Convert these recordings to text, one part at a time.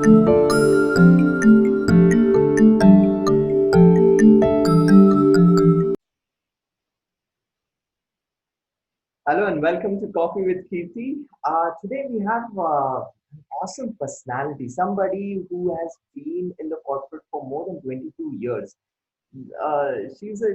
Hello and welcome to Coffee with Keerthi. Today we have an awesome personality, somebody who has been in the corporate for more than 22 years. She's a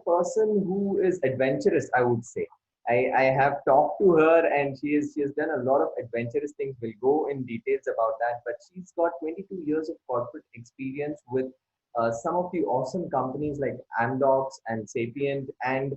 person who is adventurous, I would say. I have talked to her and she has done a lot of adventurous things. We'll go in details about that, but she's got 22 years of corporate experience with some of the awesome companies like Amdocs and Sapient, and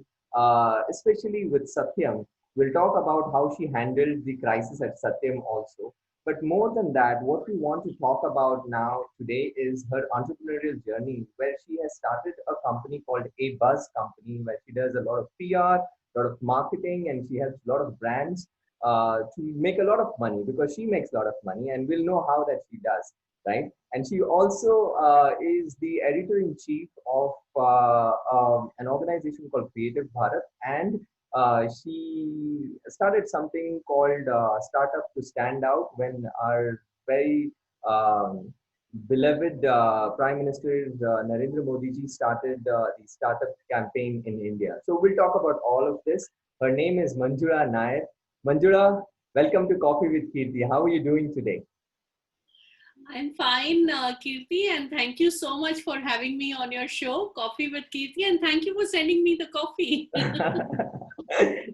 especially with Satyam. We'll talk about how she handled the crisis at Satyam also. But more than that, what we want to talk about now today is her entrepreneurial journey, where she has started a company called A Buzz Company, where she does a lot of PR, a lot of marketing, and she helps a lot of brands to make a lot of money, because she makes a lot of money, and we'll know how that she does, right? And she also is the editor in chief of an organization called Creative Bharat, and she started something called Startup to Stand Out when our very beloved Prime Minister Narendra Modi ji started the startup campaign in India. So we'll talk about all of this. Her name is Manjula Nairr. Manjula, welcome to Coffee with Keerthi. How are you doing today? I'm fine, Keerthi, and thank you so much for having me on your show, Coffee with Keerthi, and thank you for sending me the coffee.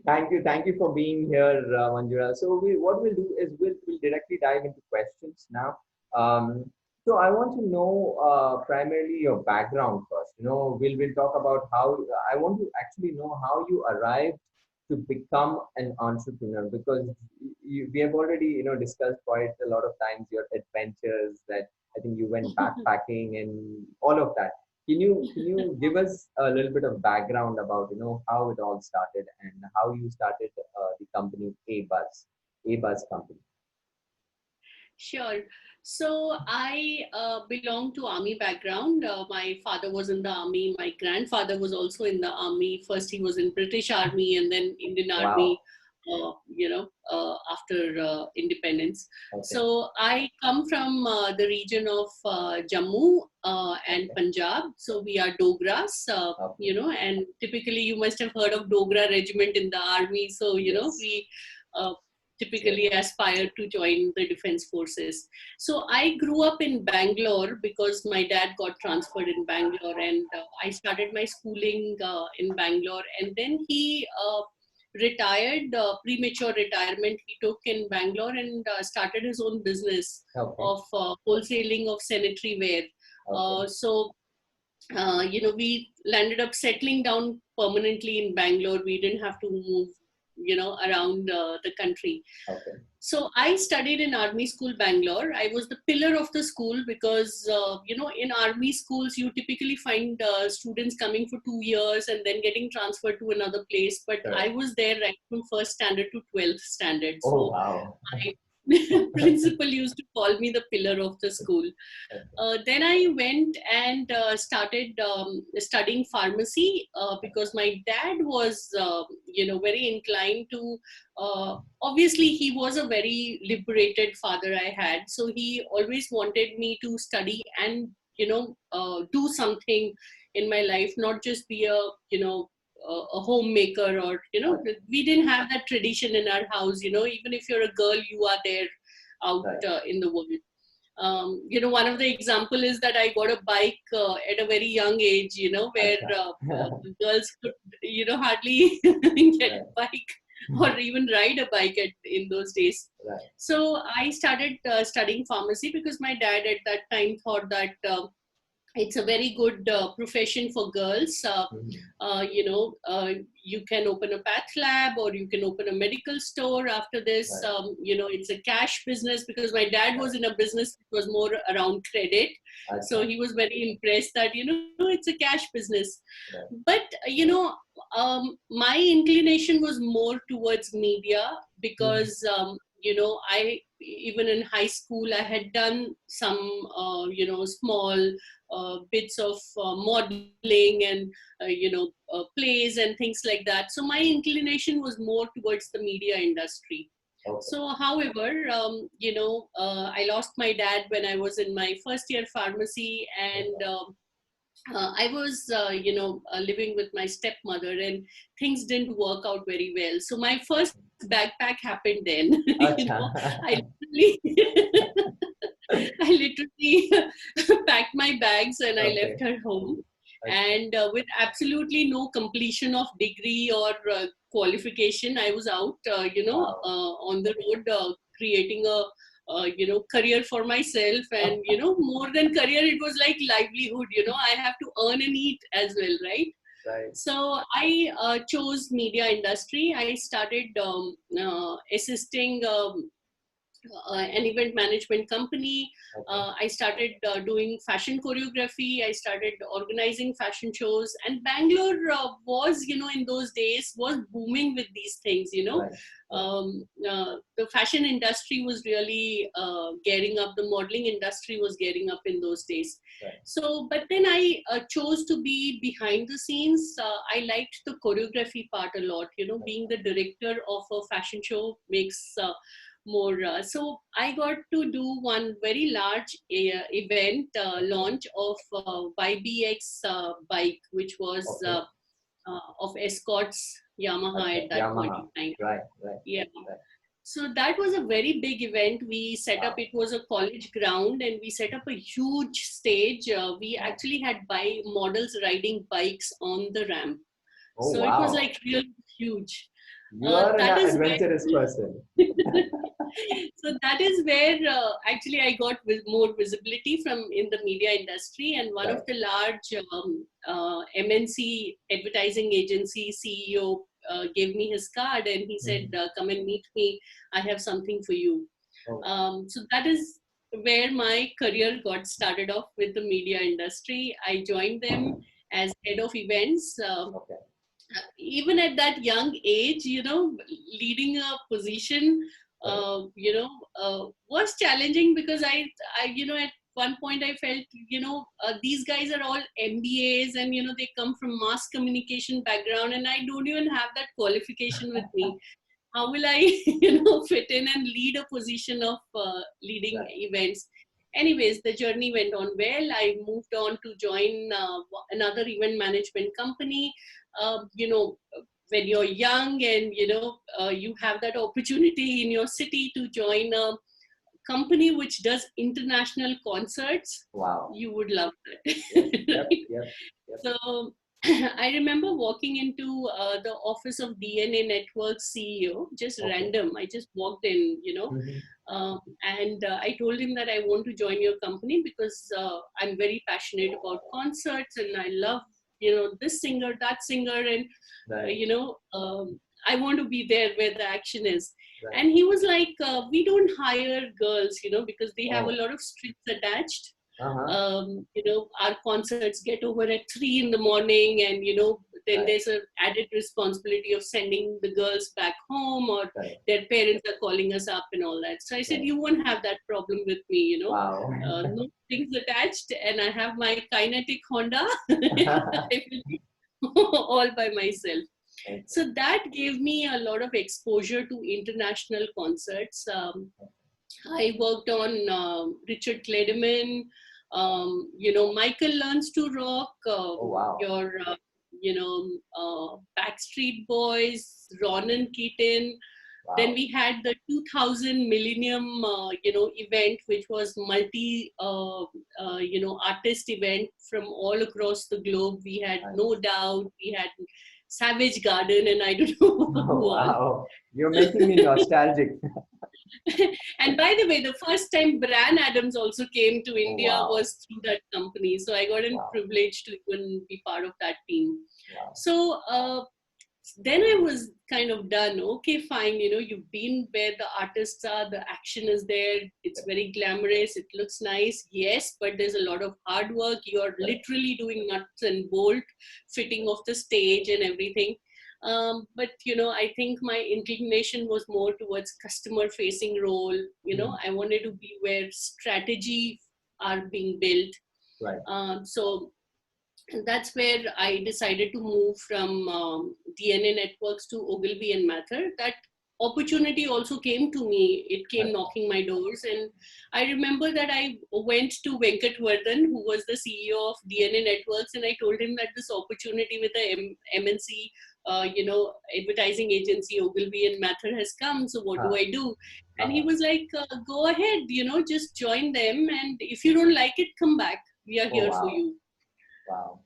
Thank you for being here, Manjula. So what we'll do is we'll directly dive into questions now. Um, so I want to know primarily your background first. We'll talk about how I want to actually know how you arrived to become an entrepreneur, because we have already discussed quite a lot of times your adventures, that I think you went backpacking and all of that. Can you give us a little bit of background about how it all started and how you started the company A Buzz company? Sure. So I belong to army background. My father was in the army. My grandfather was also in the army. First, he was in British Army and then Indian Wow. Army. After independence. Okay. So I come from the region of Jammu and Okay. Punjab. So we are Dogras, Okay. and typically you must have heard of Dogra regiment in the army. So, Yes. we uh, Yes. typically aspire to join the defense forces. So I grew up in Bangalore because my dad got transferred in Bangalore, and I started my schooling in Bangalore, and then he retired, premature retirement he took in Bangalore, and started his own business Okay. of wholesaling of sanitary ware. Okay. We landed up settling down permanently in Bangalore. We didn't have to move, around the country. Okay. So I studied in Army School, Bangalore. I was the pillar of the school because, in Army schools, you typically find students coming for 2 years and then getting transferred to another place. But I Correct. was there right from first standard to 12th standard. Oh, So wow. my principal used to call me the pillar of the school. Okay. Then I went and started studying pharmacy because my dad was, very inclined to. Obviously, he was a very liberated father I had, so he always wanted me to study and do something in my life, not just be a homemaker, or Okay. we didn't have that tradition in our house. Even if you're a girl, you are there out Right. in the world. One of the example is that I got a bike at a very young age, where Acha. girls could, hardly get Right. a bike or even ride a bike in those days. Right. So I started studying pharmacy because my dad at that time thought that it's a very good profession for girls. Mhm. You can open a path lab, or you can open a medical store after this. Right. It's a cash business because my dad Right. was in a business that was more around credit. So Acha. he was very impressed that, it's a cash business. Right. But, my inclination was more towards media Mhm. because, even in high school, I had done some, small bits of modeling and plays and things like that. So my inclination was more towards the media industry. Okay. So, however, I lost my dad when I was in my first year pharmacy, and Okay. I was, living with my stepmother, and things didn't work out very well. So my first backpack happened then. Acha. I literally, I literally packed my bags and I left Okay. her home. Okay. And with absolutely no completion of degree or qualification, I was out, Wow. on the road, creating a career for myself. And more than career, it was like livelihood. I have to earn and eat as well, right? Right. So I chose media industry. I started assisting an event management company. Okay. I started doing fashion choreography. I started organizing fashion shows, and Bangalore was, in those days, was booming with these things. Right. Right. The fashion industry was really gearing up. The modeling industry was gearing up in those days. Right. So, but then I chose to be behind the scenes. I liked the choreography part a lot. Being the director of a fashion show makes more. So I got to do one very large event launch of YBX bike, which was Okay. of Escorts Yamaha Acha. at that point Yamaha. in time. Right. Right. Yeah. Right. So that was a very big event. We set up, Wow. it was a college ground, and we set up a huge stage. We Wow. actually had models riding bikes on the ramp. Oh, So it was wow. like really huge. You are an That is adventurous where person. so that is where actually I got more visibility from in the media industry, and one of Right. the large MNC advertising agency CEO gave me his card, and he said, Mhm. come and meet me, I have something for you. Oh, So that is where my career got started off, with the media industry. I joined them as head of events. okay. Even at that young age, leading a position, Right. was challenging, because at one point I felt, these guys are all MBAs, and, they come from mass communication background, and I don't even have that qualification with me. How will I, fit in and lead a position of leading Right. events? Anyways, the journey went on well. I moved on to join another event management company. When you're young, and you have that opportunity in your city to join a company which does international concerts, Wow. you would love Yep. that. Yep. Right? Yep. Yep. So I remember walking into the office of DNA Network CEO, just Okay. random. I just walked in, Mhm. and I told him that I want to join your company because I'm very passionate about concerts, and I love, this singer, that singer, and Right. I want to be there where the action is. Right. And he was like, we don't hire girls, because they have a Oh. lot of strings attached. Uh-huh. Our concerts get over at 3 in the morning, and then Right. there's an added responsibility of sending the girls back home, or Right. their parents are calling us up and all that. So I said, Right. you won't have that problem with me, Wow. no strings attached, and I have my kinetic Honda. I will be all by myself. Okay. So that gave me a lot of exposure to international concerts. I worked on Richard Clayderman, Michael Learns to Rock, Oh, wow. your, Backstreet Boys, Ronan Keaton. Then Wow. we had the 2000 Millennium, event, which was artist event from all across the globe. We had Nice. No Doubt, we had Savage Garden, and I don't know Oh, who all. wow. You're making me nostalgic. And by the way, the first time Bran Adams also came to Oh, India wow. was through that company. So I got a Wow. privilege to even be part of that team. Wow. So then I was kind of done. Okay, fine. You've been where the artists are, the action is there. It's very glamorous. It looks nice. Yes, but there's a lot of hard work. You're literally doing nuts and bolt, fitting of the stage and everything. But I think my inclination was more towards customer facing role. Mhm. I wanted to be where strategy are being built. Right. So that's where I decided to move from DNA Networks to Ogilvy and Mather. That opportunity also came to me. It came knocking my doors, and I remember that I went to Venkat Vardhan, who was the CEO of DNA Networks, and I told him that this opportunity with the MNC, advertising agency Ogilvy and Mather has come. So what do I do? And he was like, go ahead, just join them, and if you don't like it, come back. We are here for you. Wow.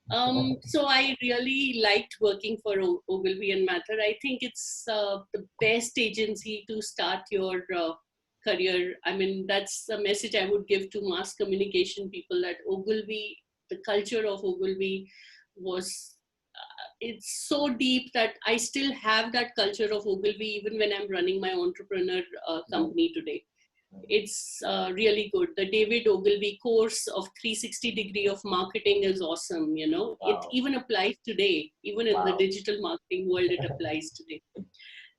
So I really liked working for Ogilvy and Mather. I think it's the best agency to start your career. I mean, that's a message I would give to mass communication people, that Ogilvy, the culture of Ogilvy was, it's so deep that I still have that culture of Ogilvy even when I'm running my entrepreneur company today. It's really good. The David Ogilvy course of 360-degree of marketing is awesome. Wow. It even applies today, even in the digital marketing world, it applies today.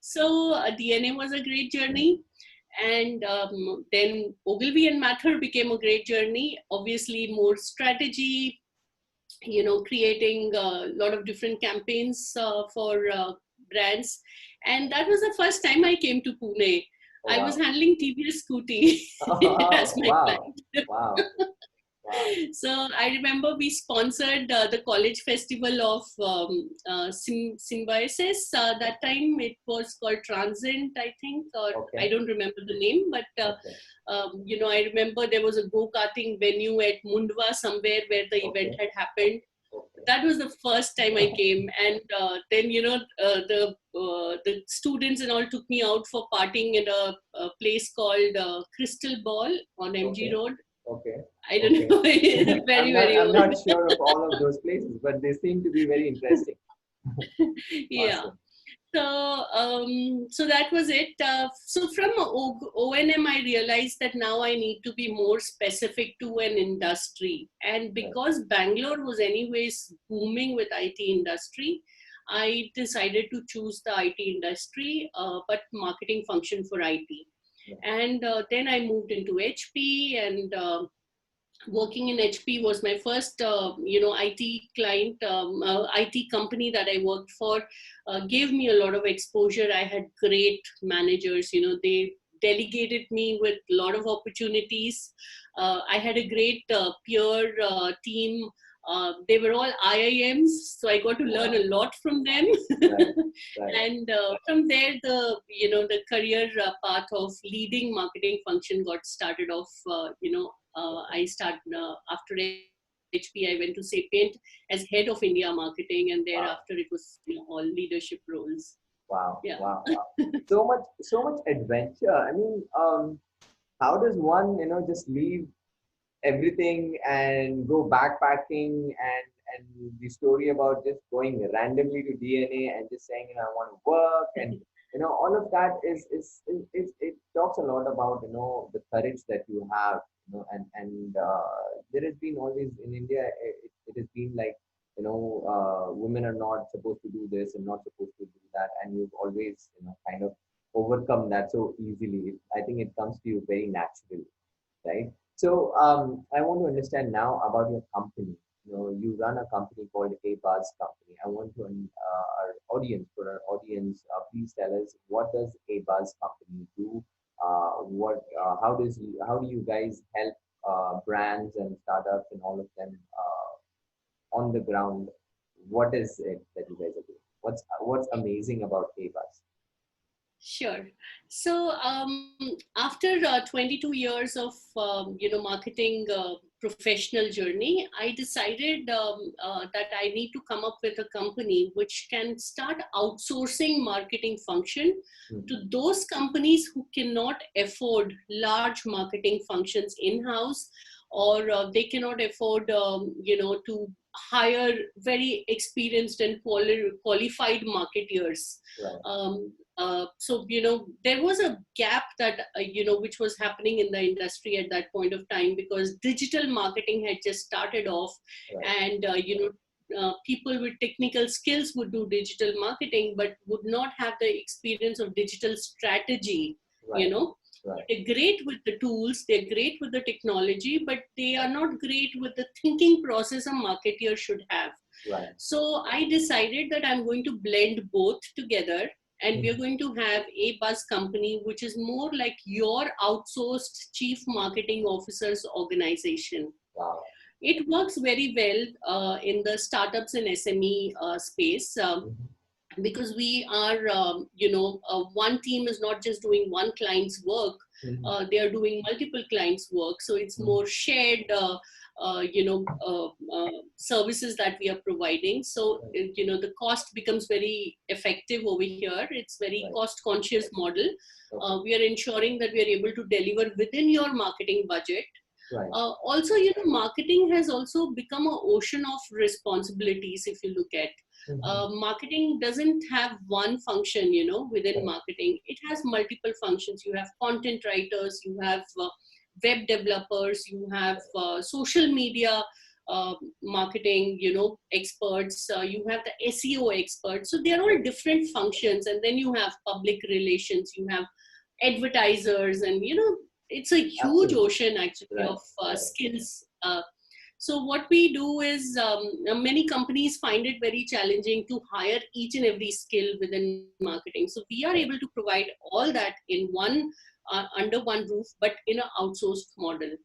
So DNA was a great journey. And then Ogilvy and Mather became a great journey. Obviously, more strategy, creating a lot of different campaigns for brands. And that was the first time I came to Pune. I was handling TVS Scooty as my client. Wow. So I remember we sponsored the college festival of Symbiosis. That time it was called Transient, I think, or I don't remember the name, but I remember there was a go-karting venue at Mundwa somewhere where the event had happened. That was the first time I came, and then the students and all took me out for partying in a place called Crystal Ball on MG Road. I don't know. I'm not sure of all of those places, but they seem to be very interesting. Yeah. Awesome. So that was it. So from O&M, I realized that now I need to be more specific to an industry. And because Bangalore was anyways booming with IT industry, I decided to choose the IT industry, but marketing function for IT. And then I moved into HP, and working in HP was my first, IT client, IT company that I worked for, gave me a lot of exposure. I had great managers, they delegated me with a lot of opportunities. I had a great peer team. They were all IIMs, so I got to learn a lot from them. And from there, the career path of leading marketing function got started off. I started after HP. I went to Sapient as head of India marketing, and thereafter it was all leadership roles. Wow! Yeah. Wow! So much adventure. I mean, how does one just leave everything and go backpacking, and the story about just going randomly to DNA and just saying I want to work, and all of that is it talks a lot about the courage that you have, and there has been always in India it has been like women are not supposed to do this and not supposed to do that, and you've always kind of overcome that so easily. I think it comes to you very naturally, right? So I want to understand now about your company. You run a company called A Buzz Company. I want to our audience, please tell us, what does A Buzz Company do? How do you guys help brands and startups and all of them on the ground? What is it that you guys are doing? What's amazing about A Buzz? Sure. So after 22 years of marketing professional journey, I decided that I need to come up with a company which can start outsourcing marketing function to those companies who cannot afford large marketing functions in-house, or they cannot afford to hire very experienced and qualified marketeers. So there was a gap that which was happening in the industry at that point of time, because digital marketing had just started off, and people with technical skills would do digital marketing but would not have the experience of digital strategy. They're great with the tools, they're great with the technology, but they are not great with the thinking process a marketer should have. So I decided that I'm going to blend both together, and we are going to have a buzz company which is more like your outsourced chief marketing officer's organization. Wow. It works very well in the startups and SME space. Because we are, one team is not just doing one client's work, they are doing multiple clients' work. So it's more shared, services that we are providing. So, the cost becomes very effective over here. It's very cost conscious model. We are ensuring that we are able to deliver within your marketing budget. Also, marketing has also become an ocean of responsibilities. If you look at marketing doesn't have one function, within marketing. It has multiple functions. You have content writers, you have web developers, you have social media marketing, experts, you have the SEO experts. So they're all different functions. And then you have public relations, you have advertisers, and, it's a huge ocean actually of skills. So what we do is many companies find it very challenging to hire each and every skill within marketing. So we are able to provide all that in one under one roof, but in an outsourced model.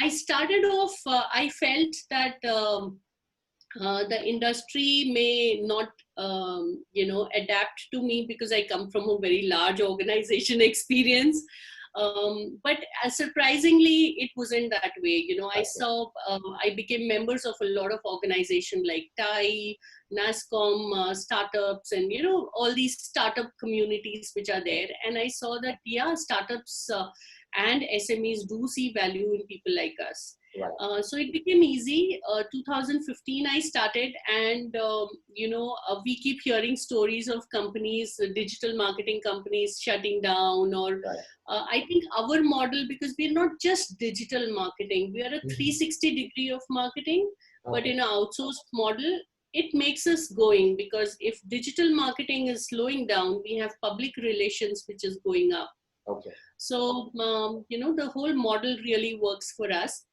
I started off, I felt that the industry may not, adapt to me because I come from a very large organization experience. But surprisingly, it wasn't that way. I saw, I became members of a lot of organizations like TAI, NASCOM, startups, and, all these startup communities which are there. And I saw that, startups and SMEs do see value in people like us. So it became easy. 2015 I started, and we keep hearing stories of companies, digital marketing companies shutting down, or I think our model, because we're not just digital marketing, we are a 360 degree of marketing, but in an outsourced model, it makes us going, because if digital marketing is slowing down, we have public relations which is going up. So the whole model really works for us.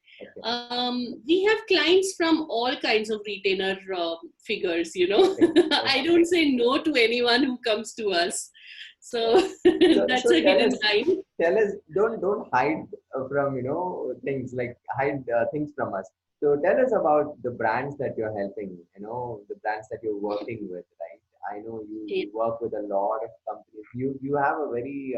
We have clients from all kinds of retainer figures, I don't say no to anyone who comes to us. So that's a hidden line. Tell us, don't hide from, things, like hide things from us. So tell us about the brands that you're helping, the brands that you're working with, right? I know you work with a lot of companies. You have a very,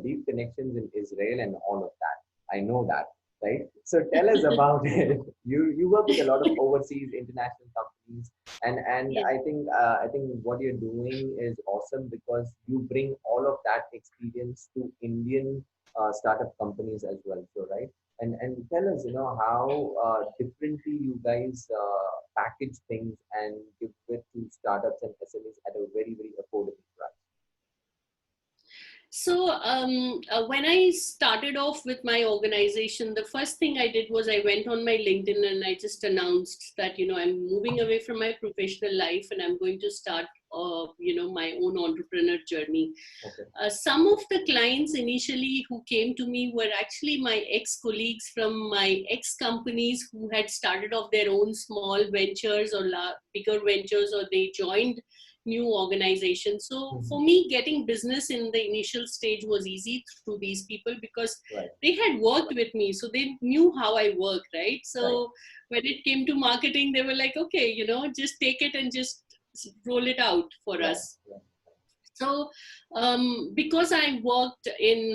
deep connections in Israel and all of that. I know that. Right. So tell us about it. You work with a lot of overseas international companies, and I think what you're doing is awesome, because you bring all of that experience to Indian startup companies as well. So and tell us, how differently you guys package things and give it to startups and SMEs at a very, very affordable price. So when I started off with my organization, the first thing I did was I went on my LinkedIn and I just announced that, I'm moving away from my professional life and I'm going to start, my own entrepreneur journey. Some of the clients initially who came to me were actually my ex-colleagues from my ex-companies who had started off their own small ventures or bigger ventures, or they joined new organization. So for me, getting business in the initial stage was easy through these people, because they had worked with me, so they knew how I work, right? So when it came to marketing, they were like, okay, just take it and just roll it out for us. So because I worked in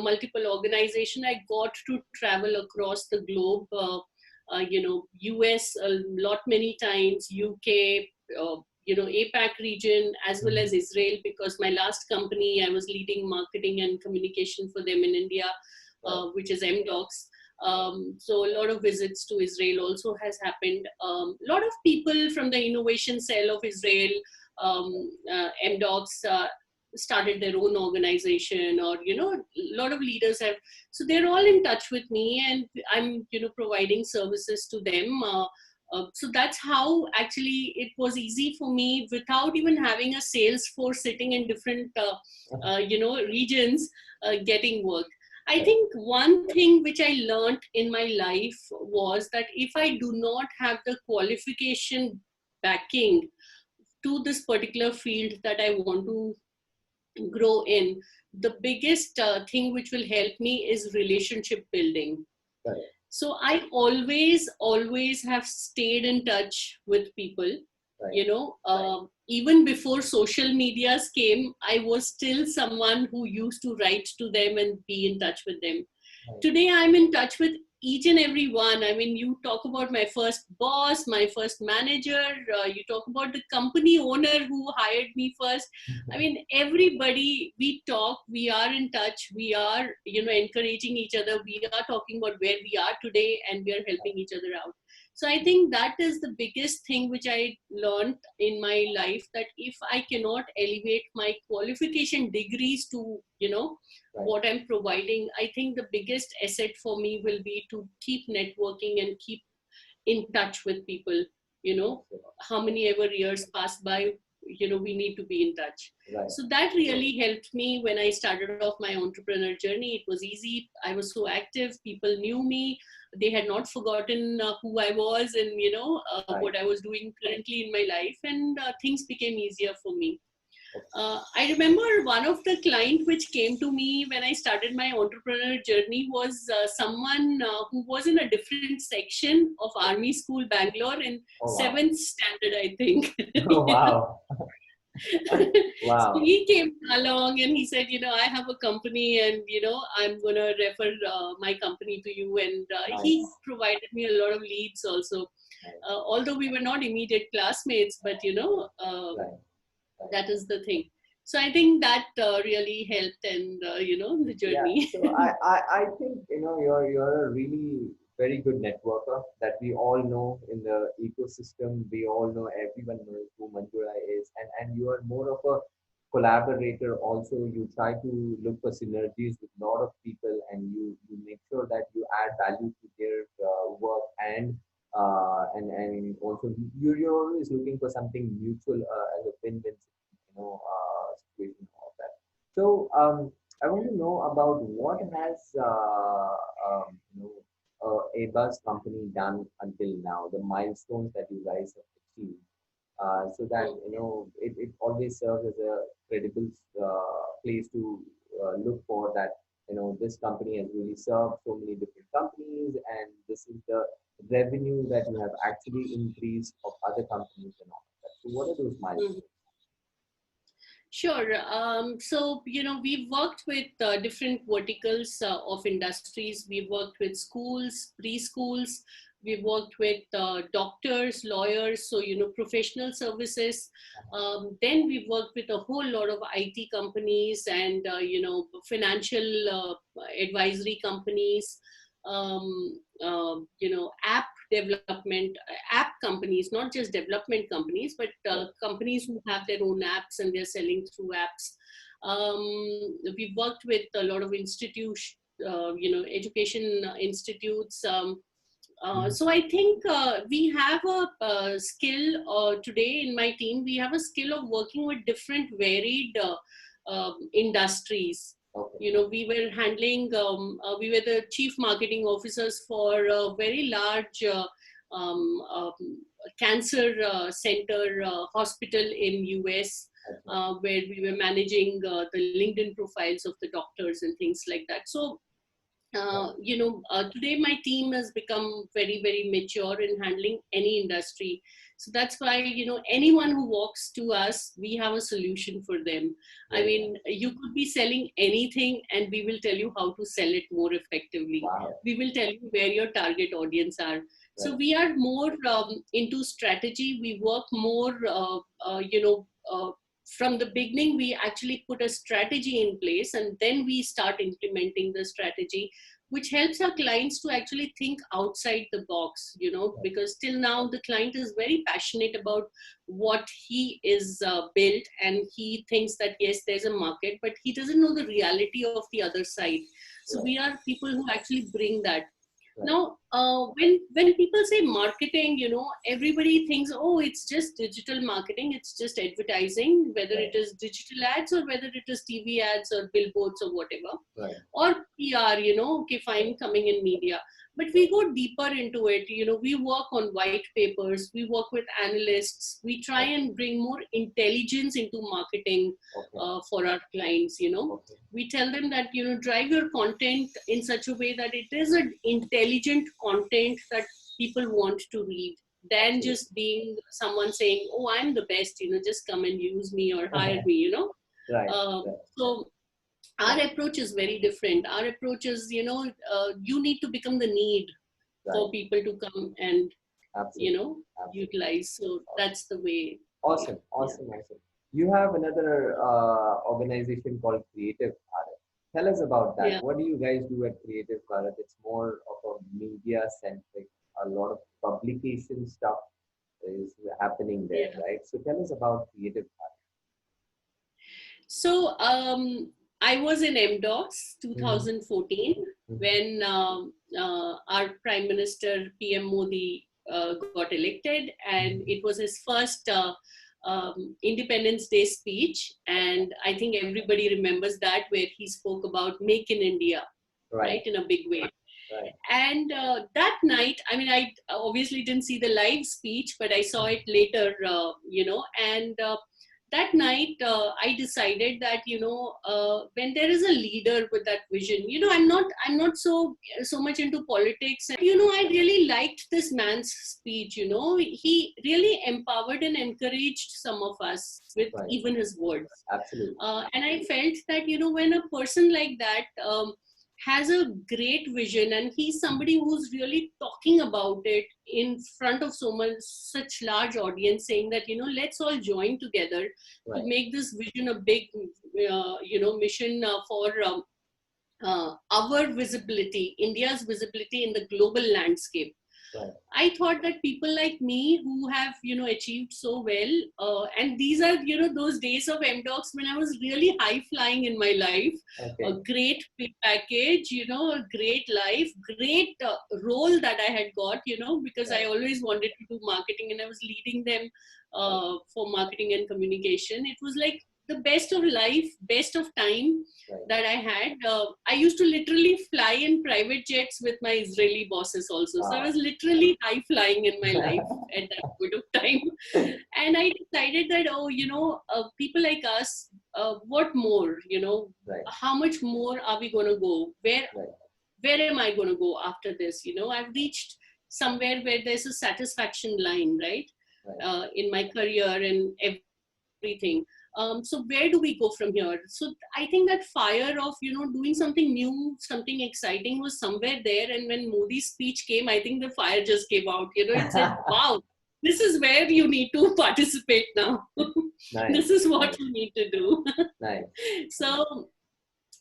multiple organizations, I got to travel across the globe, US a lot, many times, UK, APAC region, as well as Israel, because my last company, I was leading marketing and communication for them in India, which is Amdocs. So a lot of visits to Israel also has happened. A lot of people from the innovation cell of Israel, Amdocs, started their own organization, or a lot of leaders have, so they're all in touch with me, and I'm providing services to them. So that's how actually it was easy for me, without even having a sales force sitting in different regions getting work. I think one thing which I learned in my life was that if I do not have the qualification backing to this particular field that I want to grow in, the biggest thing which will help me is relationship building. Correct. So I always have stayed in touch with people. Right. You know, even before social medias came, I was still someone who used to write to them and be in touch with them. Right. Today, I'm in touch with each and every one. I mean, you talk about my first boss, my first manager, you talk about the company owner who hired me first. I mean, everybody, we talk, we are in touch, we are, you know, encouraging each other, we are talking about where we are today, and we are helping each other out. So I think that is the biggest thing which I learned in my life, that if I cannot elevate my qualification degrees to, you know, Right. what I'm providing, I think the biggest asset for me will be to keep networking and keep in touch with people. You know, how many ever years pass by, you know, we need to be in touch. Right. So that really helped me when I started off my entrepreneur journey. It was easy. I was so active. People knew me. They had not forgotten who I was and, you know, Right. what I was doing currently in my life, and things became easier for me. I remember one of the client which came to me when I started my entrepreneur journey was someone who was in a different section of Army School, Bangalore, in Oh, wow. 7th standard, I think. Oh, wow. Wow. So he came along and he said, you know, I have a company and, you know, I'm going to refer my company to you. And Nice. he provided me a lot of leads also. Although we were not immediate classmates, but, you know, Right. that is the thing. So I think that really helped, and you know, the journey. Yeah. So I think, you know, you're a really very good networker that we all know in the ecosystem. We all know, everyone knows who Manjula is, and you are more of a collaborator. Also, you try to look for synergies with a lot of people, and you make sure that you add value to their work, and also you're always looking for something mutual as a win-win, you know, situation, all of that. So I want to know about what has you know, a bus company done until now, the milestones that you guys have achieved, so that, you know, it always serves as a credible place to look for that, you know, this company has really served so many different companies, and this is the revenue that you have actually increased of other companies and all of that. So what are those milestones? Sure. So, you know, we've worked with different verticals of industries. We've worked with schools, preschools. We've worked with doctors, lawyers, so, you know, professional services. Then we've worked with a whole lot of IT companies and, you know, financial advisory companies, you know, app development, app companies, not just development companies, but companies who have their own apps and they're selling through apps. We've worked with a lot of institutions, you know, education institutes. So I think we have a skill today in my team. We have a skill of working with different varied industries. Okay. You know, we were handling, we were the chief marketing officers for a very large um, um, cancer center hospital in US, where we were managing the LinkedIn profiles of the doctors and things like that. So you know, today my team has become very, very mature in handling any industry. So that's why, you know, anyone who walks to us, we have a solution for them. I mean, you could be selling anything and we will tell you how to sell it more effectively. Wow. We will tell you where your target audience are. So we are more into strategy. We work more, you know, from the beginning, we actually put a strategy in place and then we start implementing the strategy, which helps our clients to actually think outside the box, you know, because till now the client is very passionate about what he is built, and he thinks that, yes, there's a market, but he doesn't know the reality of the other side. So we are people who actually bring that. Now, when people say marketing, you know, everybody thinks, oh, it's just digital marketing, it's just advertising, whether it is digital ads or whether it is TV ads or billboards or whatever, or PR, you know, okay, fine, coming in media. but we go deeper into it. We work on white papers, we work with analysts, we try and bring more intelligence into marketing for our clients. We tell them that, drive your content in such a way that it is an intelligent content that people want to read, than just being someone saying, oh, I'm the best, just come and use me or hire me, Right. So our approach is very different. Our approach is, you need to become the need for people to come and, Absolutely. utilize. So that's the way. Awesome. You have another organization called Creative Bharat. Tell us about that. Yeah. What do you guys do at Creative Bharat? It's more of a media centric. A lot of publication stuff is happening there, right? So tell us about Creative Bharat. So I was in Amdocs 2014 when our Prime Minister PM Modi got elected, and it was his first Independence Day speech, and I think everybody remembers that, where he spoke about Make in India, right, in a big way. Right. And that night, I mean, I obviously didn't see the live speech, but I saw it later, and that night I decided that, when there is a leader with that vision, I'm not so much into politics. And, I really liked this man's speech. He really empowered and encouraged some of us with even his words. Absolutely. And I felt that, when a person like that has a great vision, and he's somebody who's really talking about it in front of such large audience, saying that, let's all join together to make this vision a big, mission for our visibility, India's visibility in the global landscape. I thought that people like me who have, achieved so well, and these are, those days of Amdocs when I was really high flying in my life, a great pay package, a great life, great role that I had got, because I always wanted to do marketing, and I was leading them for marketing and communication. It was like the best of life, best of time that I had. I used to literally fly in private jets with my Israeli bosses also. So I was literally high flying in my life at that point of time. And I decided that, people like us, what more, how much more are we going to go? Where am I going to go after this? I've reached somewhere where there's a satisfaction line, right? In my career and everything. So where do we go from here? So I think that fire of, doing something new, something exciting was somewhere there. And when Modi's speech came, I think the fire just came out. It said, wow, this is where you need to participate now. This is what you need to do. So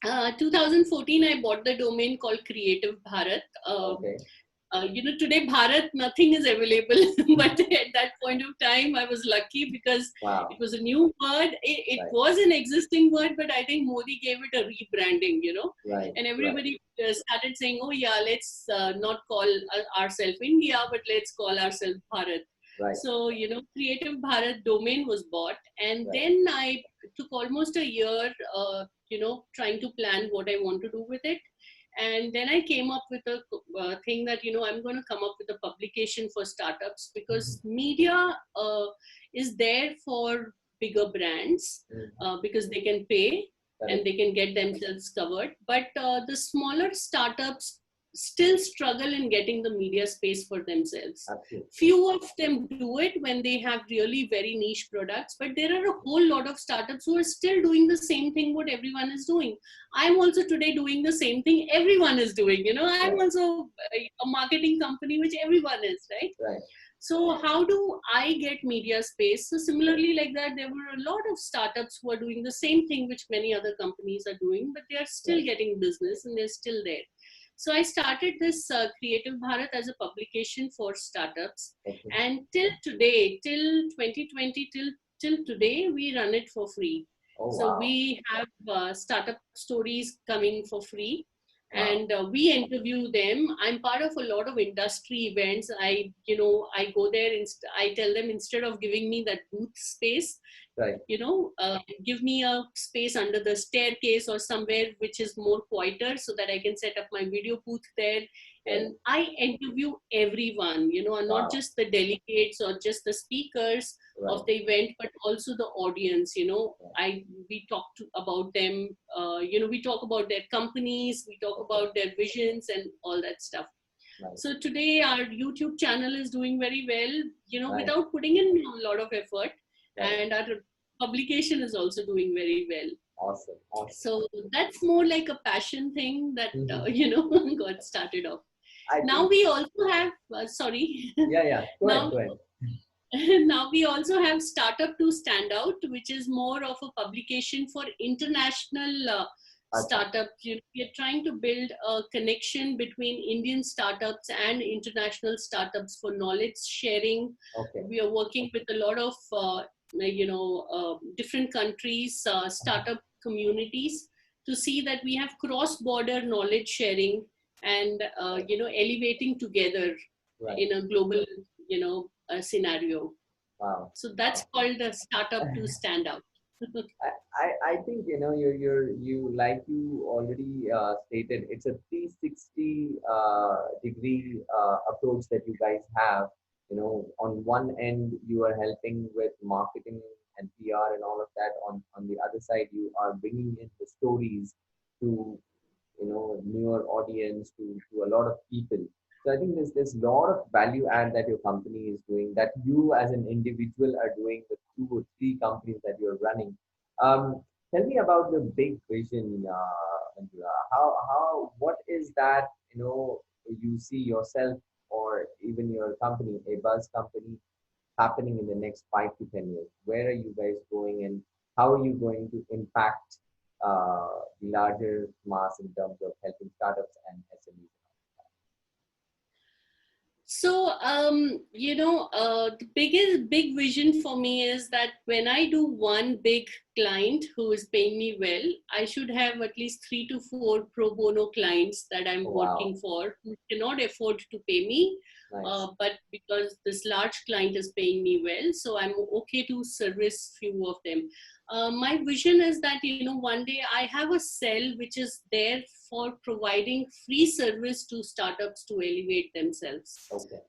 2014, I bought the domain called Creative Bharat. Today Bharat, nothing is available, but at that point of time, I was lucky because it was a new word. It was an existing word, but I think Modi gave it a rebranding, and everybody started saying, oh yeah, let's not call ourselves India, but let's call ourselves Bharat. So, Creative Bharat domain was bought, and then I took almost a year, trying to plan what I want to do with it. And then I came up with a thing that, I'm going to come up with a publication for startups, because media is there for bigger brands because they can pay and they can get themselves covered. But the smaller startups still struggle in getting the media space for themselves. Few of them do it when they have really very niche products, but there are a whole lot of startups who are still doing the same thing what everyone is doing. I'm also today doing the same thing everyone is doing. I'm also a marketing company, which everyone is, right? So how do I get media space? So similarly like that, there were a lot of startups who are doing the same thing which many other companies are doing, but they are still getting business and they're still there. So I started this Creative Bharat as a publication for startups. And till today, till 2020, till today, we run it for free. So we have startup stories coming for free. And we interview them. I'm part of a lot of industry events. I go there, I tell them, instead of giving me that booth space, Right. Give me a space under the staircase or somewhere which is more quieter so that I can set up my video booth there. Right. And I interview everyone, and not Wow. just the delegates or just the speakers of Right. the event, but also the audience. We talk about them, we talk about their companies, we talk Okay. about their visions and all that stuff. Nice. So today our YouTube channel is doing very well, Nice. without putting in a lot of effort. Right. And our publication is also doing very well. Awesome. Awesome. So that's more like a passion thing that, got started off. Now we also have, sorry. Yeah. Go now, ahead. now we also have Startup to Stand Out, which is more of a publication for international startups. We are trying to build a connection between Indian startups and international startups for knowledge sharing. Okay. We are working with a lot of different countries, startup communities, to see that we have cross-border knowledge sharing and elevating together in a global scenario. Wow. So that's called a Startup to Stand Out. I think you like you already stated, it's a 360 degree approach that you guys have. On one end you are helping with marketing and PR and all of that. On the other side, you are bringing in the stories to newer audience, to a lot of people. So I think there's a lot of value add that your company is doing, that you as an individual are doing with 2 or 3 companies that you're running. Tell me about the big vision, Manjula. What is that, you see yourself or even your company, a buzz company, happening in the next 5 to 10 years? Where are you guys going, and how are you going to impact the larger mass in terms of helping startups and SMEs? So, the big vision for me is that when I do one big client who is paying me well, I should have at least 3 to 4 pro bono clients that I'm working for who cannot afford to pay me. Nice. But because this large client is paying me well, so I'm okay to service few of them. My vision is that, one day I have a cell which is there for providing free service to startups to elevate themselves. Okay.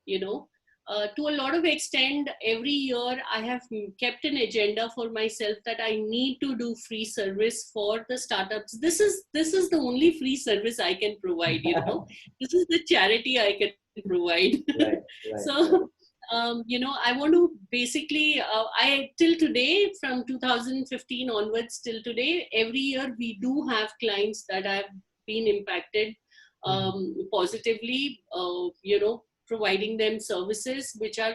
To a lot of extent, every year I have kept an agenda for myself that I need to do free service for the startups. This is the only free service I can provide. This is the charity I can provide. Right. So. I want to basically, till today, from 2015 onwards till today, every year we do have clients that have been impacted positively, providing them services which are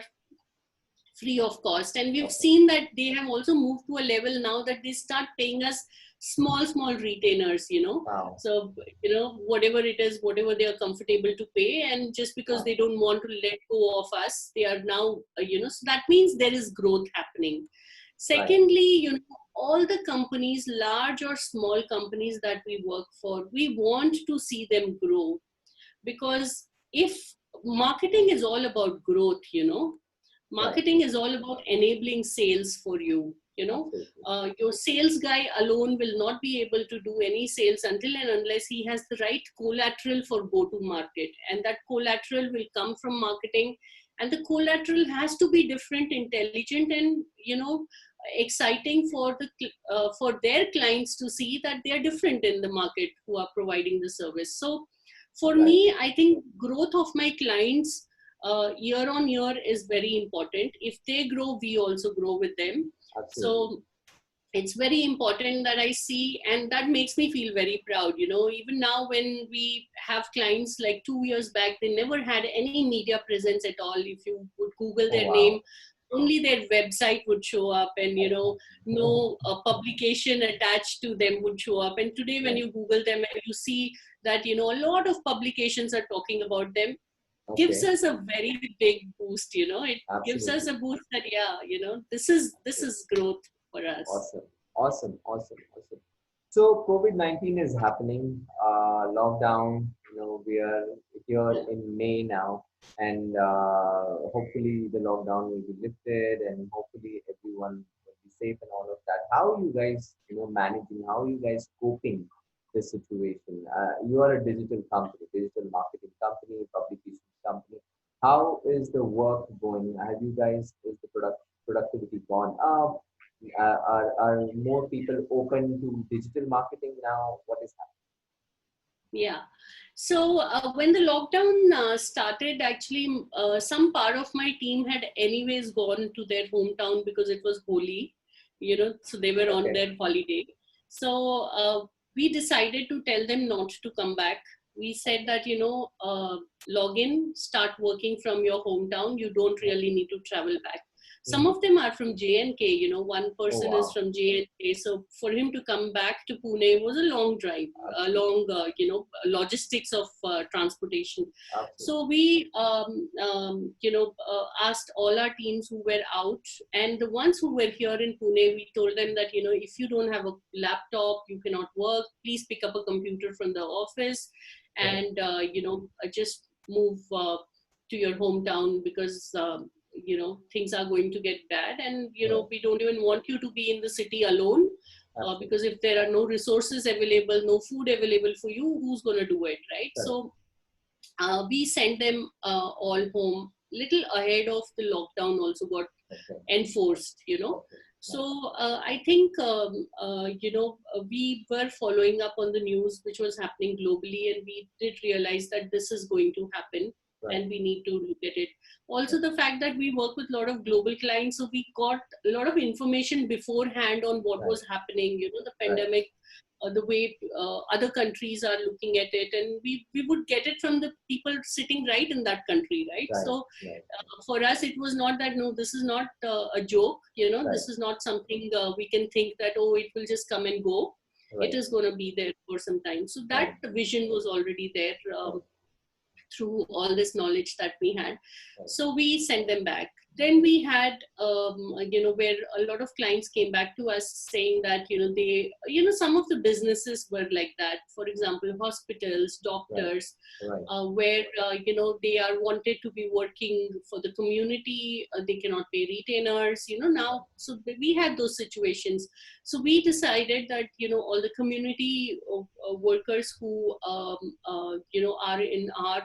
free of cost. And we've seen that they have also moved to a level now that they start paying us small retainers, Wow. So, whatever it is, whatever they are comfortable to pay. And just because they don't want to let go of us, they are now, so that means there is growth happening. Secondly, all the companies, large or small companies that we work for, we want to see them grow, because if marketing is all about growth, marketing is all about enabling sales for you. Your sales guy alone will not be able to do any sales until and unless he has the right collateral for go to market, and that collateral will come from marketing. And the collateral has to be different, intelligent, and exciting for their clients to see that they are different in the market who are providing the service. So for me, I think growth of my clients year on year is very important. If they grow, we also grow with them. Absolutely. So it's very important that I see, and that makes me feel very proud. Even now when we have clients, like 2 years back, they never had any media presence at all. If you would Google their name, only their website would show up, and no publication attached to them would show up. And today when you Google them and you see that a lot of publications are talking about them, gives us a very big boost. It gives us a boost that this is growth for us. Awesome. So COVID-19 is happening, lockdown, we are here in May now, and hopefully the lockdown will be lifted, and hopefully everyone will be safe and all of that. How are you guys, managing? How are you guys coping this situation? You are a digital company, digital marketing company, publication company. How is the work going? Have you guys, is the productivity gone up? Are more people open to digital marketing now? What is Yeah. So when the lockdown started, actually, some part of my team had anyways gone to their hometown because it was Holi, so they were on happening? their holiday. So we decided to tell them not to come back. We said that, log in, start working from your hometown. You don't really need to travel back. Some of them are from J&K, one Oh, person is wow. from J&K. So for him to come back to Pune was a long drive, a long, logistics of transportation. Absolutely. So we, asked all our teams who were out, and the ones who were here in Pune, we told them that, if you don't have a laptop, you cannot work, please pick up a computer from the office and, just move to your hometown because, things are going to get bad. And, we don't even want you to be in the city alone. Because if there are no resources available, no food available for you, who's going to do it, right? So we sent them all home little ahead of the lockdown also got enforced. So I think we were following up on the news which was happening globally, and we did realize that this is going to happen. And we need to look at it. Also, the fact that we work with a lot of global clients, so we got a lot of information beforehand on what was happening, the pandemic, the way other countries are looking at it, and we would get it from the people sitting right in that country, right? So for us, it was not that, no, this is not a joke, this is not something we can think that, oh, it will just come and go. It is going to be there for some time. So that vision was already there. Through all this knowledge that we had. So we sent them back. Then we had, where a lot of clients came back to us saying that, they, some of the businesses were like that. For example, hospitals, doctors, where, they are wanted to be working for the community. They cannot pay retainers, now. So we had those situations. So we decided that, all the community workers who, are in our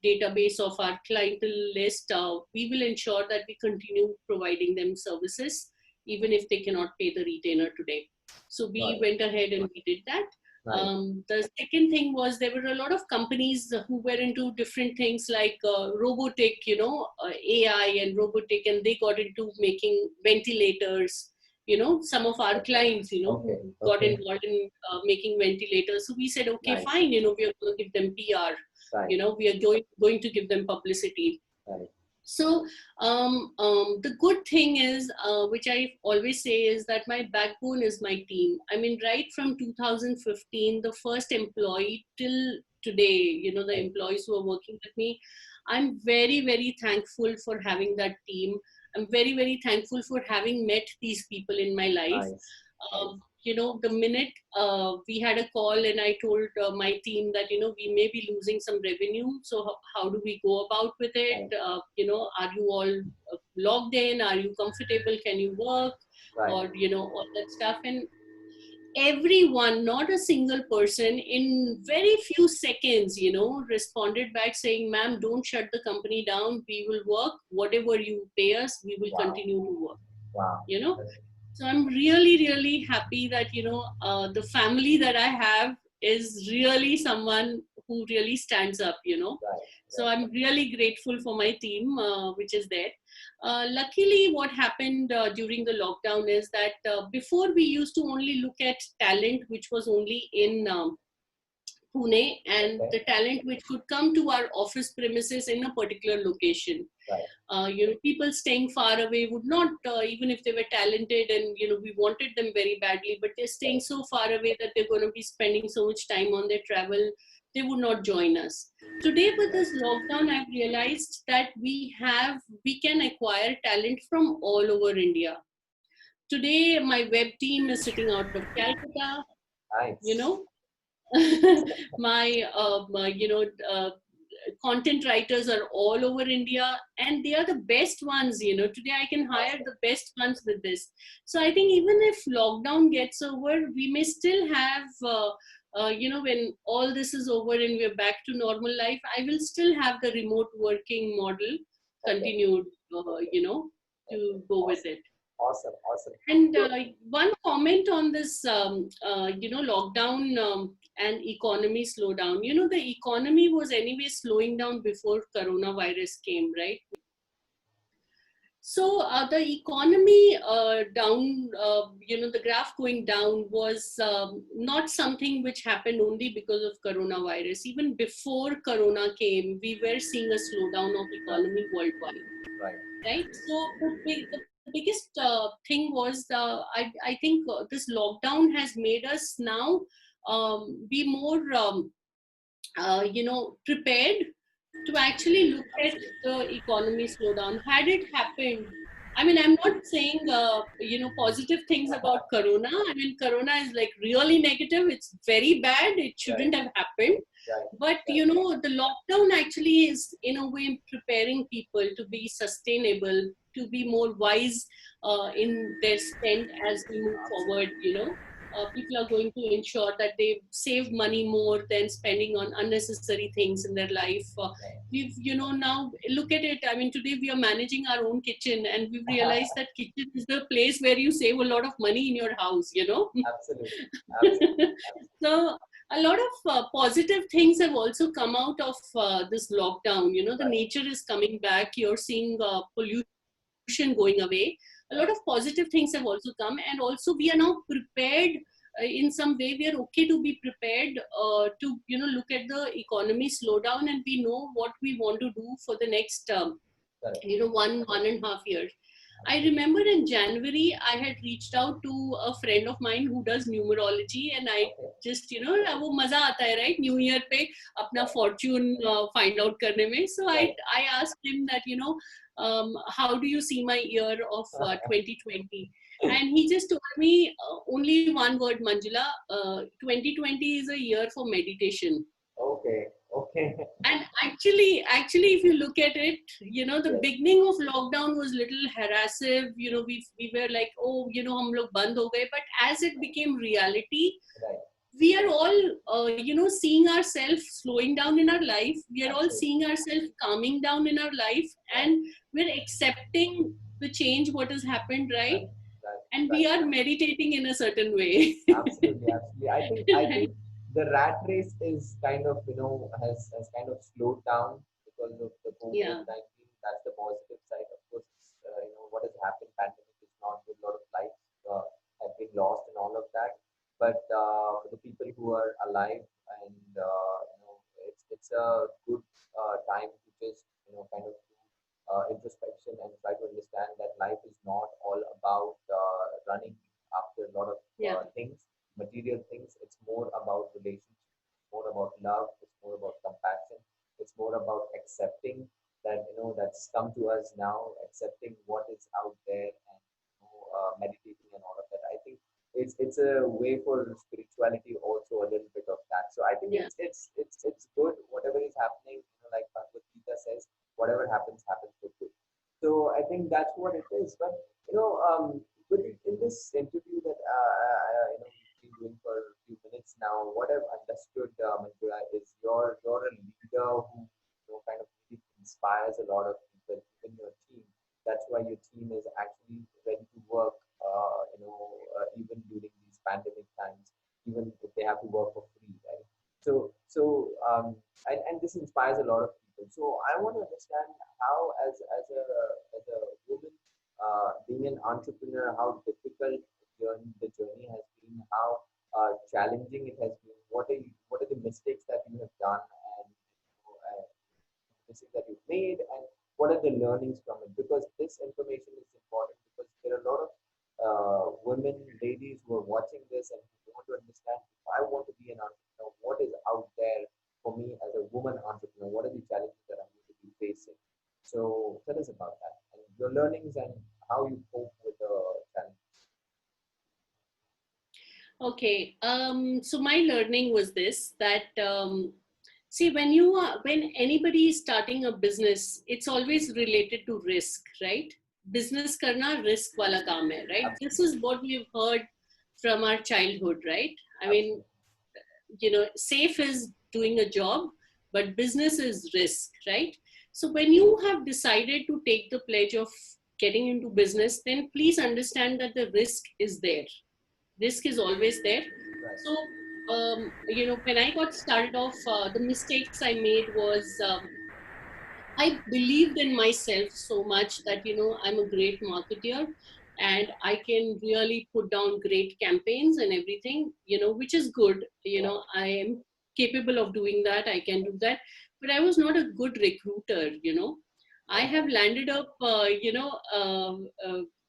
database of our clientele list, we will ensure that we continue providing them services, even if they cannot pay the retainer today. So we went ahead and we did that. The second thing was there were a lot of companies who were into different things like robotic, AI and robotic, and they got into making ventilators. Some of our clients, who got involved in making ventilators. So we said, okay, fine, we are going to give them PR. We are going to give them publicity. So the good thing is, which I always say, is that my backbone is my team. I mean, right from 2015, the first employee till today, the employees who are working with me, I'm very, very thankful for having that team. I'm very, very thankful for having met these people in my life. The minute we had a call and I told my team that, we may be losing some revenue. So how do we go about with it? Are you all logged in? Are you comfortable? Can you work? Or, all that stuff. And everyone, not a single person, in very few seconds, responded back saying, ma'am, don't shut the company down. We will work. Whatever you pay us, we will continue to work. So I'm really, really happy that, the family that I have is really someone who really stands up, So I'm really grateful for my team, which is there. Luckily, what happened during the lockdown is that before we used to only look at talent, which was only in Pune, and the talent which could come to our office premises in a particular location. People staying far away would not, even if they were talented and, we wanted them very badly, but they're staying so far away that they're going to be spending so much time on their travel, they would not join us. Today, with this lockdown, I've realized that we can acquire talent from all over India. Today, my web team is sitting out of Calcutta, my content writers are all over India, and they are the best ones. Today I can hire the best ones with this. So I think even if lockdown gets over, we may still have, when all this is over and we're back to normal life, I will still have the remote working model continued, to go with it. Awesome. And one comment on this, lockdown and economy slowdown. The economy was anyway slowing down before coronavirus came, right? So the economy down, the graph going down was not something which happened only because of coronavirus. Even before corona came, we were seeing a slowdown of economy worldwide. Right. So the biggest thing was I think this lockdown has made us now be more prepared to actually look at the economy slowdown. Had it happened, I mean, I'm not saying positive things about corona. I mean, corona is like really negative. It's very bad. It shouldn't have happened. But the lockdown actually is in a way preparing people to be sustainable, to be more wise in their spend as we move forward. People are going to ensure that they save money more than spending on unnecessary things in their life. We've now look at it. I mean, today we are managing our own kitchen, and we've realized that kitchen is the place where you save a lot of money in your house. Absolutely. So a lot of positive things have also come out of this lockdown. The nature is coming back. You're seeing pollution going away. A lot of positive things have also come, and also we are now prepared. In some way, we are okay to be prepared to look at the economy slow down, and we know what we want to do for the next 1.5 years. I remember in January, I had reached out to a friend of mine who does numerology, and I just, वो मजा आता है, right? New Year पे अपना fortune find out करने में. So I asked him that, how do you see my year of 2020? And he just told me only one word, Manjula. 2020 is a year for meditation. Okay. And actually, if you look at it, the beginning of lockdown was little harassive. We were like, oh, hum log band ho gaye. But as it became reality, we are all, seeing ourselves slowing down in our life. We are all seeing ourselves calming down in our life, and we're accepting the change, what has happened, right? And we are meditating in a certain way. Absolutely. I think the rat race is kind of, has kind of slowed down because of the COVID-19. That's the positive side. Of course, what has happened, pandemic is not good. A lot of lives have been lost and all of that. But for the people who are alive, and it's a good time to just kind of do introspection and try to understand that life is not all about running after a lot of things, material things. It's more about relationships, more about love, it's more about compassion, it's more about accepting that that's come to us now, accepting what is out there, and meditating and all of that. I think it's a way for spirituality also, a little bit of that. So I think it's good. Whatever is happening, like Bhagavad Gita says, whatever happens for good. So I think that's what it is. But but in this interview that we've been doing for a few minutes now, what I've understood, Manjula, is you're a leader who kind of really inspires a lot of people in your team. That's why your team is actually ready to work, even during these pandemic times, even if they have to work for free, right? And this inspires a lot of people. So I want to understand how, as a woman, being an entrepreneur, how difficult the journey has been, how challenging it has been. What are the mistakes that you have done, and mistakes that you've made, and what are the learnings from it? Because this information is important, because there are a lot of women, ladies who are watching this and who want to understand, if I want to be an entrepreneur, what is out there for me as a woman entrepreneur? What are the challenges that I'm going to be facing? So tell us about that and your learnings and how you cope with the challenges. Okay. So my learning was this, that See, when anybody is starting a business, it's always related to risk, right? Business karna risk wala kaam hai, right? This is what we've heard from our childhood, right? I mean, safe is doing a job, but business is risk, right? So when you have decided to take the pledge of getting into business, then please understand that the risk is there. Risk is always there. So when I got started off, the mistakes I made was, I believed in myself so much that, I'm a great marketer and I can really put down great campaigns and everything, which is good. I am capable of doing that. I can do that. But I was not a good recruiter. I have landed up,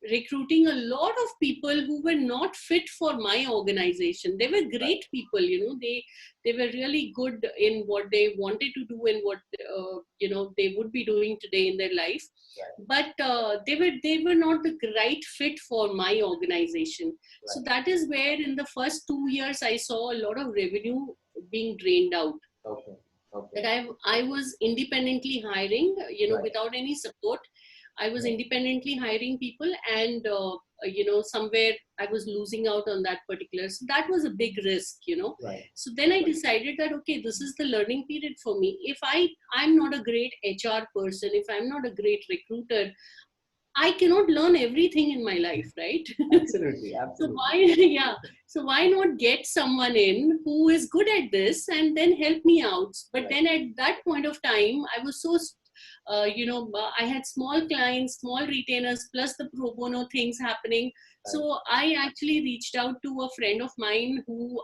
recruiting a lot of people who were not fit for my organization. They were great people, they were really good in what they wanted to do and what they would be doing today in their life, but they were not the right fit for my organization. So that is where in the first 2 years I saw a lot of revenue being drained out. That I was independently hiring, without any support. I was independently hiring people, and somewhere I was losing out on that particular. So that was a big risk. So then I decided that, okay, this is the learning period for me. If I'm not a great HR person, if I'm not a great recruiter, I cannot learn everything in my life, right? Absolutely. So why not get someone in who is good at this and then help me out? But then at that point of time, I was so, I had small clients, small retainers, plus the pro bono things happening. So I actually reached out to a friend of mine who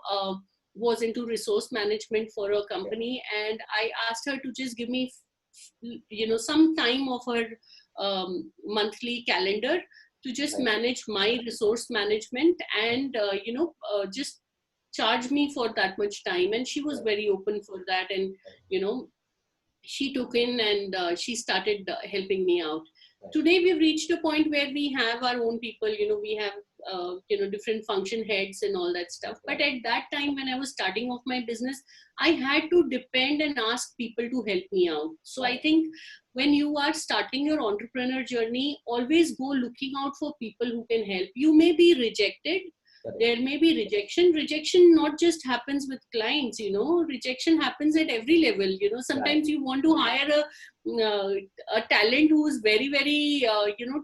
was into resource management for a company, and I asked her to just give me, some time of her monthly calendar to just manage my resource management and just charge me for that much time. And she was very open for that, and she took in and she started helping me out. Today we've reached a point where we have our own people, we have different function heads and all that stuff. But at that time when I was starting off my business, I had to depend and ask people to help me out. So I think when you are starting your entrepreneur journey, always go looking out for people who can help. You may be rejected, there may be rejection not just happens with clients, rejection happens at every level. Sometimes you want to hire a talent who is very, very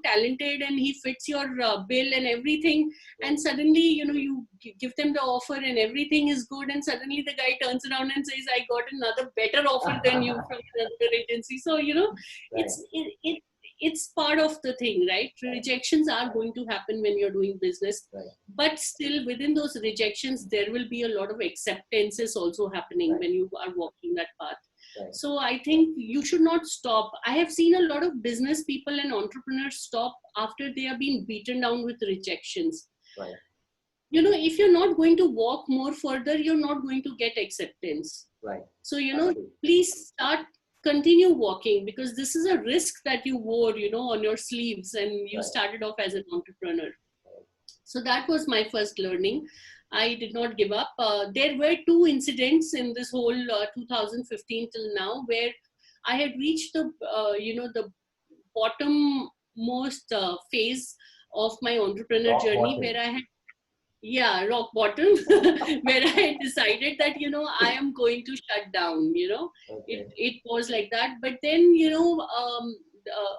talented, and he fits your bill and everything, and suddenly you give them the offer and everything is good, and suddenly the guy turns around and says, I got another better offer than you from another agency. So it's part of the thing, right? Rejections are going to happen when you're doing business, but still within those rejections, there will be a lot of acceptances also happening when you are walking that path. So I think you should not stop. I have seen a lot of business people and entrepreneurs stop after they are being beaten down with rejections. If you're not going to walk more further, you're not going to get acceptance. So, please continue walking, because this is a risk that you wore, on your sleeves, and you started off as an entrepreneur. So that was my first learning. I did not give up. There were 2 incidents in this whole 2015 till now where I had reached the, the bottommost phase of my entrepreneur journey, where I had rock bottom, where I decided that, I am going to shut down, it was like that. But then,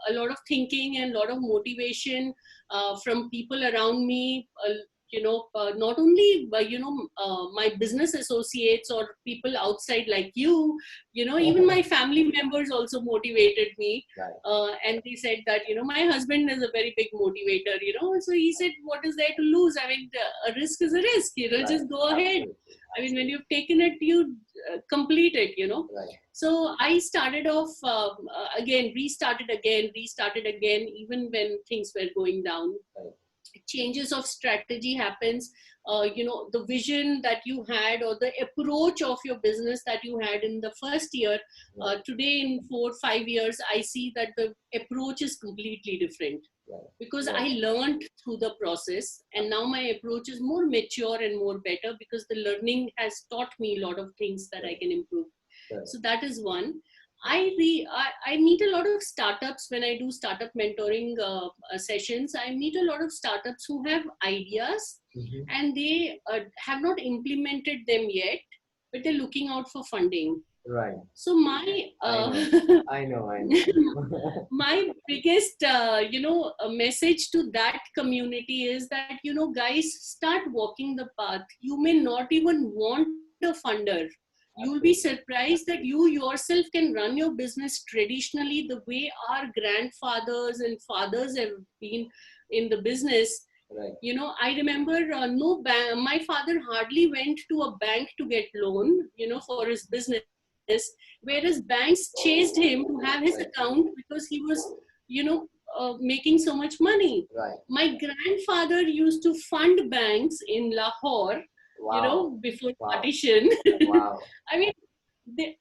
a lot of thinking and a lot of motivation from people around me, not only, my business associates or people outside like you, even my family members also motivated me. And they said that, my husband is a very big motivator, so he said, what is there to lose? I mean, a risk is a risk, just go ahead. I mean, when you've taken it, you complete it, So I started off again, restarted again, even when things were going down. Changes of strategy happens. The vision that you had, or the approach of your business that you had in the first year, today in 4-5 years, I see that the approach is completely different. Because I learned through the process, and now my approach is more mature and more better, because the learning has taught me a lot of things that I can improve. So that is one. I meet a lot of startups when I do startup mentoring sessions. I meet a lot of startups who have ideas and they have not implemented them yet, but they're looking out for funding. Right. So my I know. my biggest message to that community is that, guys, start walking the path. You may not even want a funder. You'll be surprised that you yourself can run your business traditionally the way our grandfathers and fathers have been in the business. Right. I remember my father hardly went to a bank to get loan, for his business, whereas banks chased him to have his account because he was, making so much money. Right. My grandfather used to fund banks in Lahore, Wow. before Wow. partition. Wow. I mean, they,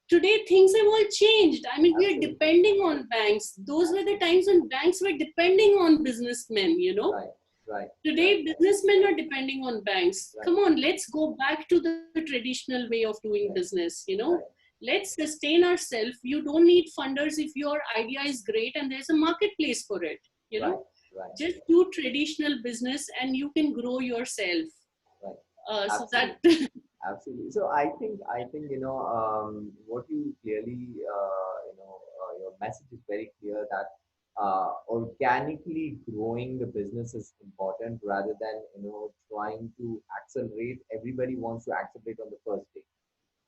today things have all changed. I mean, we are Absolutely. depending on banks. Those were the times when banks were depending on businessmen, Right. Right. Today, businessmen are depending on banks. Right. Come on, let's go back to the traditional way of doing business, Right. Let's sustain ourselves. You don't need funders if your idea is great and there's a marketplace for it, Right. Right. Just do traditional business and you can grow yourself. Right. So that Absolutely. So I think what you clearly your message is very clear that organically growing the business is important rather than trying to accelerate. Everybody wants to accelerate on the first day,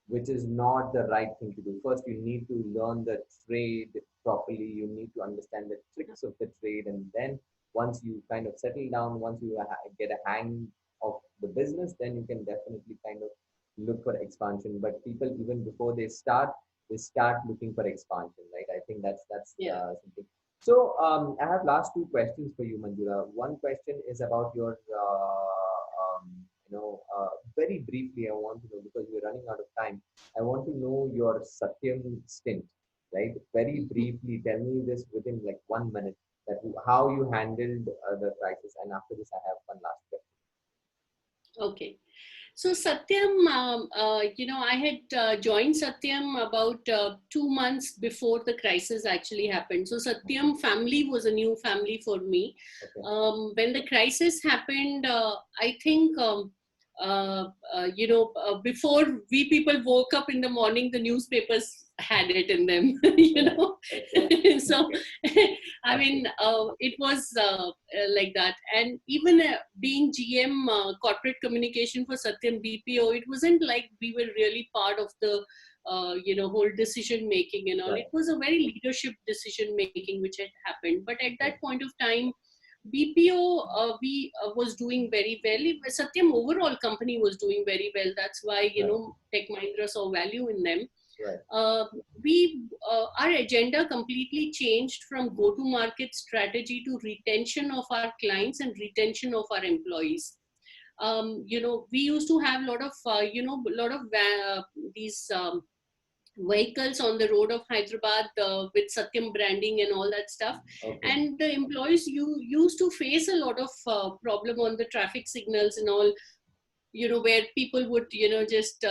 which is not the right thing to do. First, you need to learn the trade properly. You need to understand the tricks of the trade, and then once you kind of settle down, once you get a hang of the business, then you can definitely kind of look for expansion. But people, even before they start looking for expansion, right? I think that's something. So I have last two questions for you, Manjula. One question is about your very briefly, I want to know, because we're running out of time, I want to know your Satyam stint, right? Very briefly, tell me this within like 1 minute, that how you handled the crisis. And after this, I have one last question. Okay. So Satyam, I had joined Satyam about 2 months before the crisis actually happened. So Satyam family was a new family for me. Okay. When the crisis happened, I think, before we people woke up in the morning, the newspapers had it in them, So, I mean, it was like that. And even being GM corporate communication for Satyam BPO, it wasn't like we were really part of the whole decision making and all. Right. It was a very leadership decision making which had happened. But at that point of time, BPO was doing very well. Satyam overall company was doing very well. That's why Tech Mahindra saw value in them. Right. Our agenda completely changed from go-to-market strategy to retention of our clients and retention of our employees. We used to have a lot of these vehicles on the road of Hyderabad with Satyam branding and all that stuff. Okay. And the employees used to face a lot of problem on the traffic signals and all, where people would, just,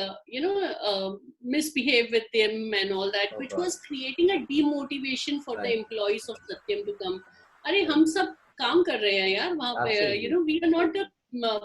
misbehave with them and all that, which was creating a demotivation for the employees of Satyam to come. Arey, hum sab kaam kar rahe hain yaar, wahan pe, we are not the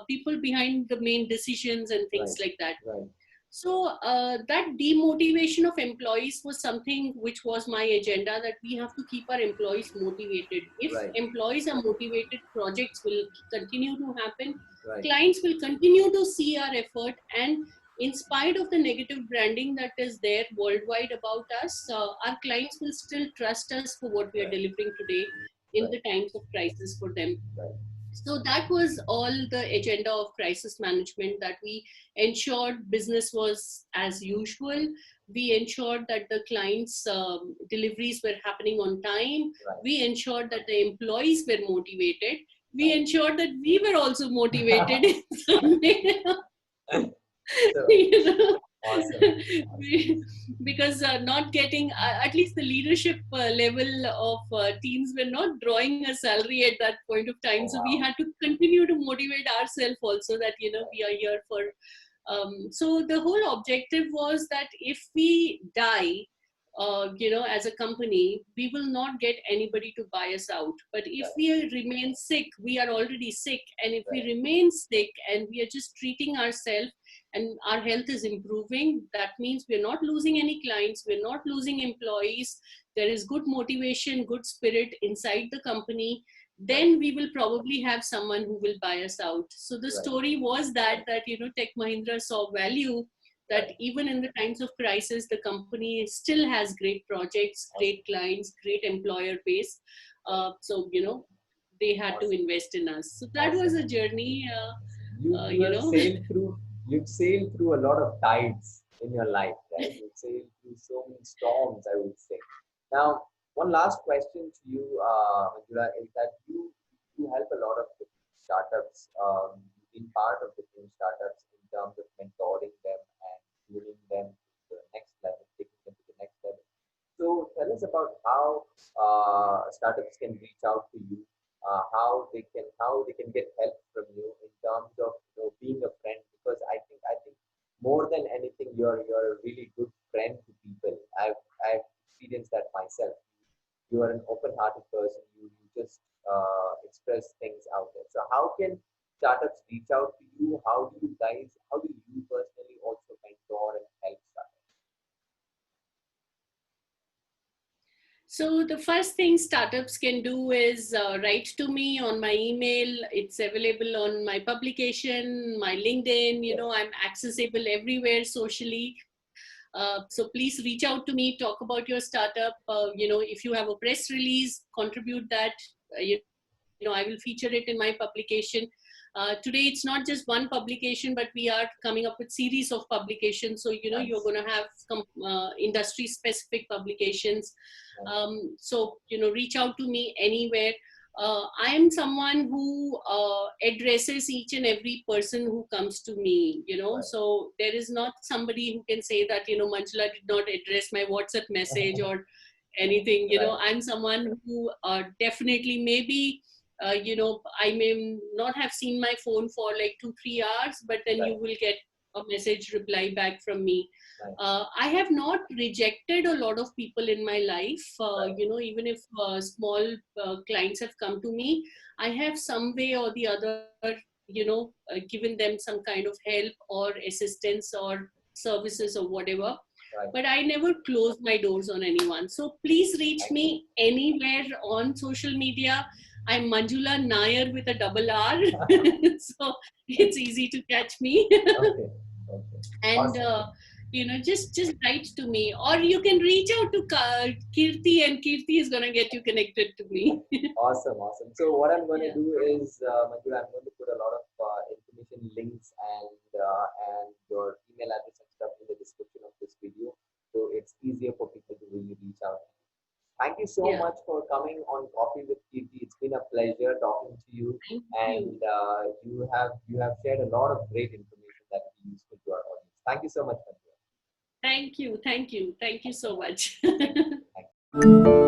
people behind the main decisions and things like that. Right. So that demotivation of employees was something which was my agenda, that we have to keep our employees motivated. If employees are motivated, projects will continue to happen. Clients will continue to see our effort, and in spite of the negative branding that is there worldwide about us, our clients will still trust us for what we are delivering today in the times of crisis for them. So that was all the agenda of crisis management, that we ensured business was as usual. We ensured that the clients' deliveries were happening on time. We ensured that the employees were motivated. We ensured that we were also motivated in some way. Awesome. Because not getting, at least the leadership level of teams were not drawing a salary at that point of time. So we had to continue to motivate ourselves also that, we are here for So the whole objective was that if we die, as a company, we will not get anybody to buy us out. But if we remain sick, we are already sick. And if we remain sick and we are just treating ourselves and our health is improving, that means we're not losing any clients, we're not losing employees. There is good motivation, good spirit inside the company. Then we will probably have someone who will buy us out. So the story was that Tech Mahindra saw value that even in the times of crisis, the company still has great projects, great clients, great employer base. So they had to invest in us. So that was a journey. You have sailed through. You've sailed through a lot of tides in your life, right? You've sailed through so many storms, I would say. Now, one last question to you, Manjula, is that you help a lot of different startups, being part of different startups in terms of mentoring them and moving them to the next level, taking them to the next level. So tell us about how startups can reach out to you, how they can get help from you in terms of being a friend. Because I think more than anything, you're a really good friend to people. I've experienced that myself. You are an open-hearted person. You just express things out there. So how can startups reach out to you? How do you personally also mentor and help startups? So the first thing startups can do is write to me on my email. It's available on my publication, my LinkedIn. I'm accessible everywhere socially. So please reach out to me, talk about your startup. If you have a press release, contribute that. I will feature it in my publication. Today, it's not just one publication, but we are coming up with series of publications. So, you're going to have industry-specific publications. So, reach out to me anywhere. I am someone who addresses each and every person who comes to me, so there is not somebody who can say that, Manjula did not address my WhatsApp message or anything. I'm someone who definitely maybe, I may not have seen my phone for like 2-3 hours, but then you will get a message reply back from me. I have not rejected a lot of people in my life. Even if small clients have come to me, I have some way or the other, given them some kind of help or assistance or services or whatever. But I never close my doors on anyone. So please reach me anywhere on social media. I'm Manjula Nairr with a double R. So it's easy to catch me. Okay. And just write to me, or you can reach out to Keerthi, and Keerthi is going to get you connected to me. Awesome. So what I'm going to do is, Manjula, I'm going to put a lot of information, links, and your email address and stuff in the description of this video, so it's easier for people to really reach out. Thank you so much for coming on Coffee with Keerthi. It's been a pleasure talking to you, and you have shared a lot of great information that will be useful to our audience. Thank you so much, Manjula. Thank you so much. Thank you.